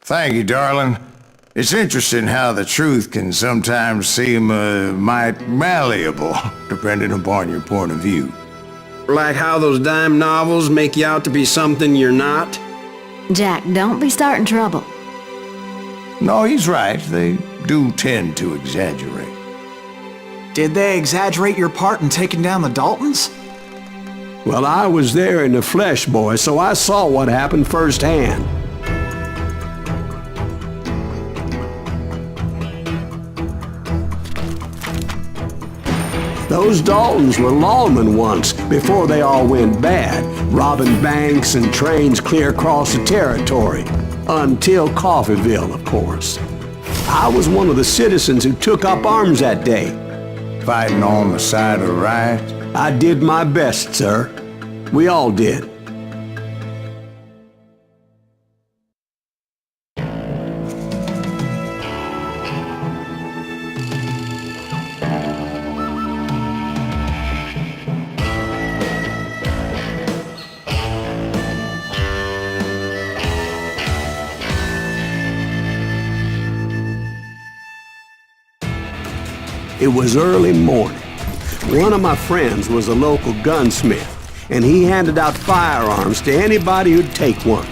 Thank you, darling. It's interesting how the truth can sometimes seem might malleable, depending upon your point of view. Like how those dime novels make you out to be something you're not? Jack, don't be starting trouble. No, he's right. They do tend to exaggerate. Did they exaggerate your part in taking down the Daltons? Well, I was there in the flesh, boy, so I saw what happened firsthand. Those Daltons were lawmen once, before they all went bad, robbing banks and trains clear across the territory. Until Coffeeville, of course. I was one of the citizens who took up arms that day. Fighting on the side of the right? I did my best, sir. We all did. It was early morning. One of my friends was a local gunsmith, and he handed out firearms to anybody who'd take one.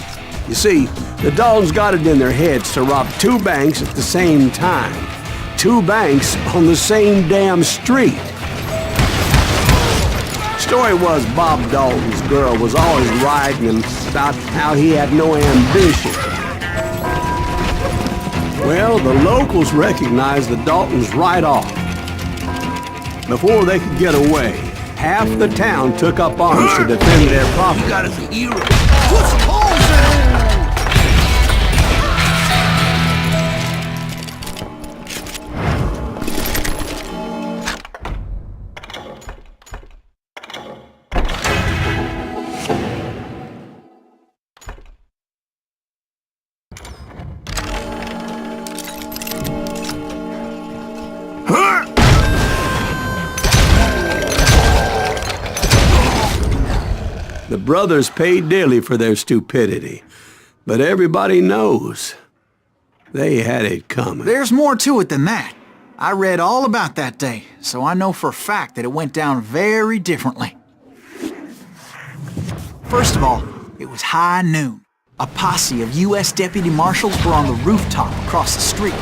You see, the Daltons got it in their heads to rob 2 banks at the same time. 2 banks on the same damn street. Story was Bob Dalton's girl was always writing about how he had no ambition. Well, the locals recognized the Daltons right off. Before they could get away, half the town took up arms to defend their property. You got us a hero. Put some holes in it! The brothers paid dearly for their stupidity, but everybody knows they had it coming. There's more to it than that. I read all about that day, so I know for a fact that it went down very differently. First of all, it was high noon. A posse of U.S. deputy marshals were on the rooftop across the street.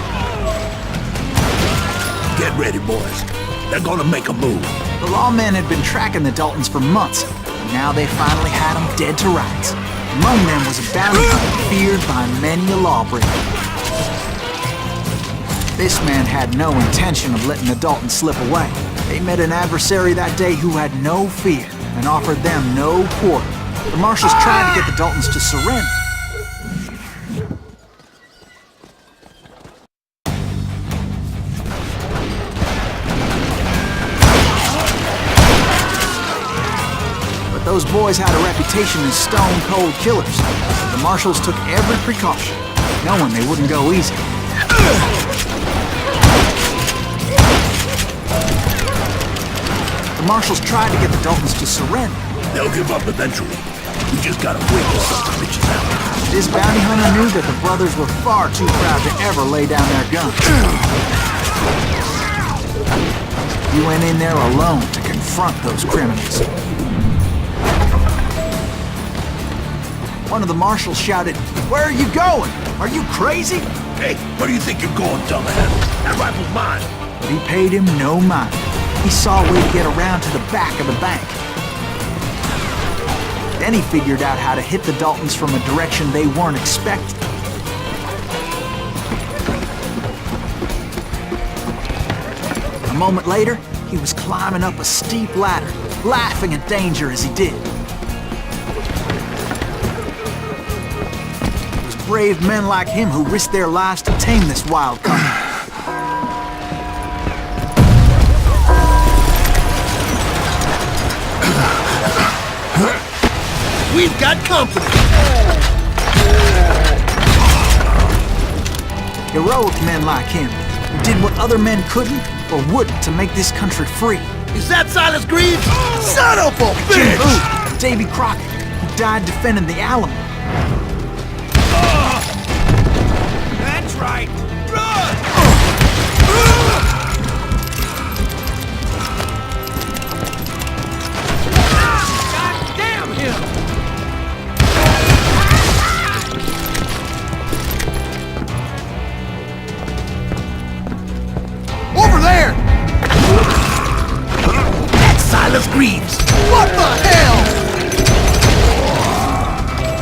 Get ready, boys. They're gonna make a move. The lawmen had been tracking the Daltons for months, and now they finally had them dead to rights. Among them was a bounty hunter feared by many a lawbreaker. This man had no intention of letting the Daltons slip away. They met an adversary that day who had no fear and offered them no quarter. The marshals tried to get the Daltons to surrender. Those boys had a reputation as stone-cold killers. The marshals took every precaution, knowing they wouldn't go easy. The marshals tried to get the Daltons to surrender. They'll give up eventually. We just gotta wait till some bitches out. This bounty hunter knew that the brothers were far too proud to ever lay down their guns. He went in there alone to confront those criminals. One of the marshals shouted, "Where are you going? Are you crazy?" Hey, where do you think you're going, dumbass? That rifle's mine. But he paid him no mind. He saw a way to get around to the back of the bank. Then he figured out how to hit the Daltons from a direction they weren't expecting. A moment later, he was climbing up a steep ladder, laughing at danger as he did. Brave men like him who risked their lives to tame this wild country. We've got company. Heroic men like him who did what other men couldn't or wouldn't to make this country free. Is that Silas Green? Son of a bitch! Ooh, and Davy Crockett, who died defending the Alamo. right! Run! God damn him! Over there! That's Silas Greaves! What the hell?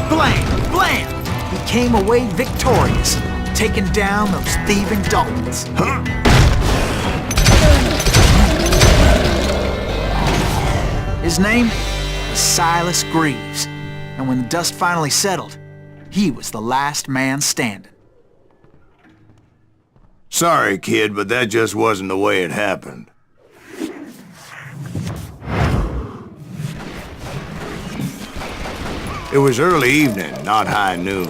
Blam! Blam! He came away victorious, taking down those thieving Daltons. His name was Silas Greaves, and when the dust finally settled, he was the last man standing. Sorry, kid, but that just wasn't the way it happened. It was early evening, not high noon.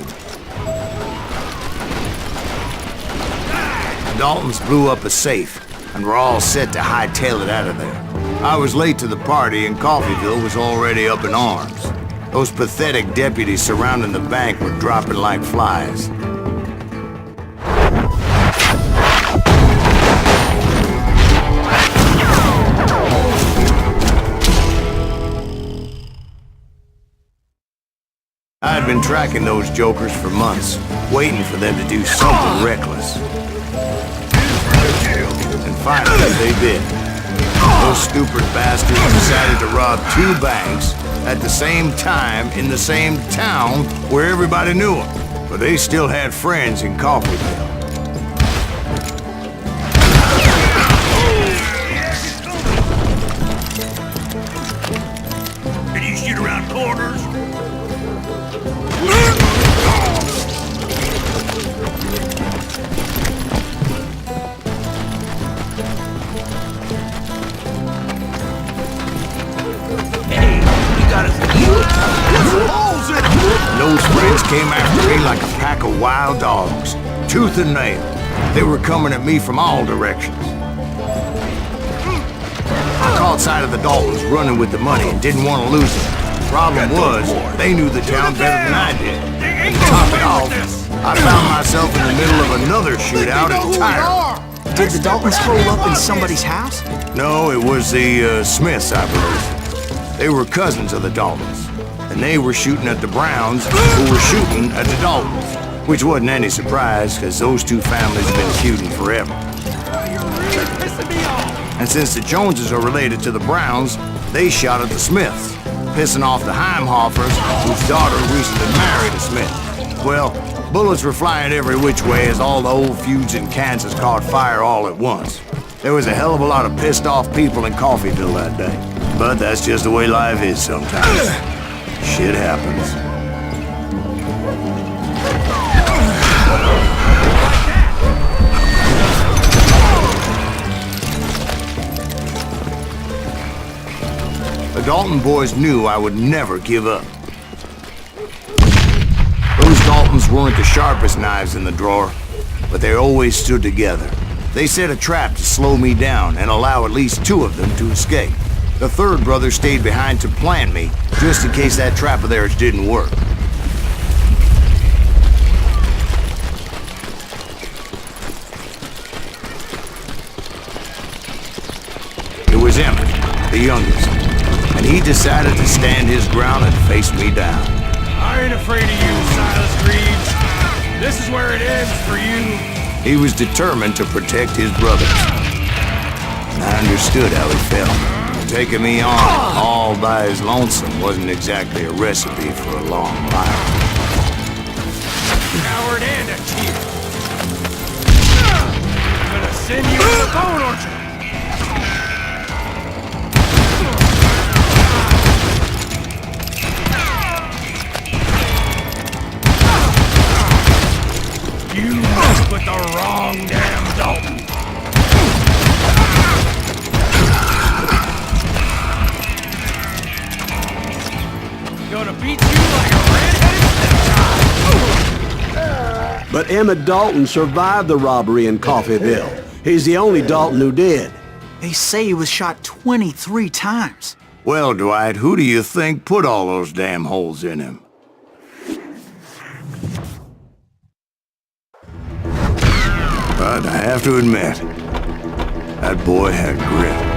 The Daltons blew up a safe, and were all set to hightail it out of there. I was late to the party, and Coffeeville was already up in arms. Those pathetic deputies surrounding the bank were dropping like flies. I had been tracking those jokers for months, waiting for them to do something reckless. And finally, they did. Those stupid bastards decided to rob 2 banks at the same time in the same town where everybody knew them. But they still had friends in Coffeeville. Did you shoot around corners? Hey, you got us killed. Holes in them. Those friends came after me like a pack of wild dogs, tooth and nail. They were coming at me from all directions. I caught sight of the Daltons running with the money and didn't want to lose them. Problem was, they knew the town better than I did. And to top it off, I found myself in the middle of another shootout at Tire. Did the Daltons hole up in somebody's house? No, it was the Smiths, I believe. They were cousins of the Daltons, and they were shooting at the Browns, who were shooting at the Daltons. Which wasn't any surprise, because those 2 families have been feuding forever. And since the Joneses are related to the Browns, they shot at the Smiths, pissing off the Heimhoffers, whose daughter recently married a Smith. Well, bullets were flying every which way as all the old feuds in Kansas caught fire all at once. There was a hell of a lot of pissed off people in Coffeeville that day. But that's just the way life is sometimes. Shit happens. The Dalton boys knew I would never give up. Those Daltons weren't the sharpest knives in the drawer, but they always stood together. They set a trap to slow me down and allow at least 2 of them to escape. The 3rd brother stayed behind to plant me, just in case that trap of theirs didn't work. It was Emmett, the youngest. And he decided to stand his ground and face me down. I ain't afraid of you, Silas Greaves. This is where it ends for you. He was determined to protect his brothers. And I understood how he felt. Taking me on all by his lonesome wasn't exactly a recipe for a long life. Coward and a cheat. I'm gonna send you to the bone orchard. You messed with the wrong damn Dalton. Gonna beat you like a redheaded stepchild. But Emmett Dalton survived the robbery in Coffeeville. He's the only Dalton who did. They say he was shot 23 times. Well, Dwight, who do you think put all those damn holes in him? But I have to admit, that boy had grit.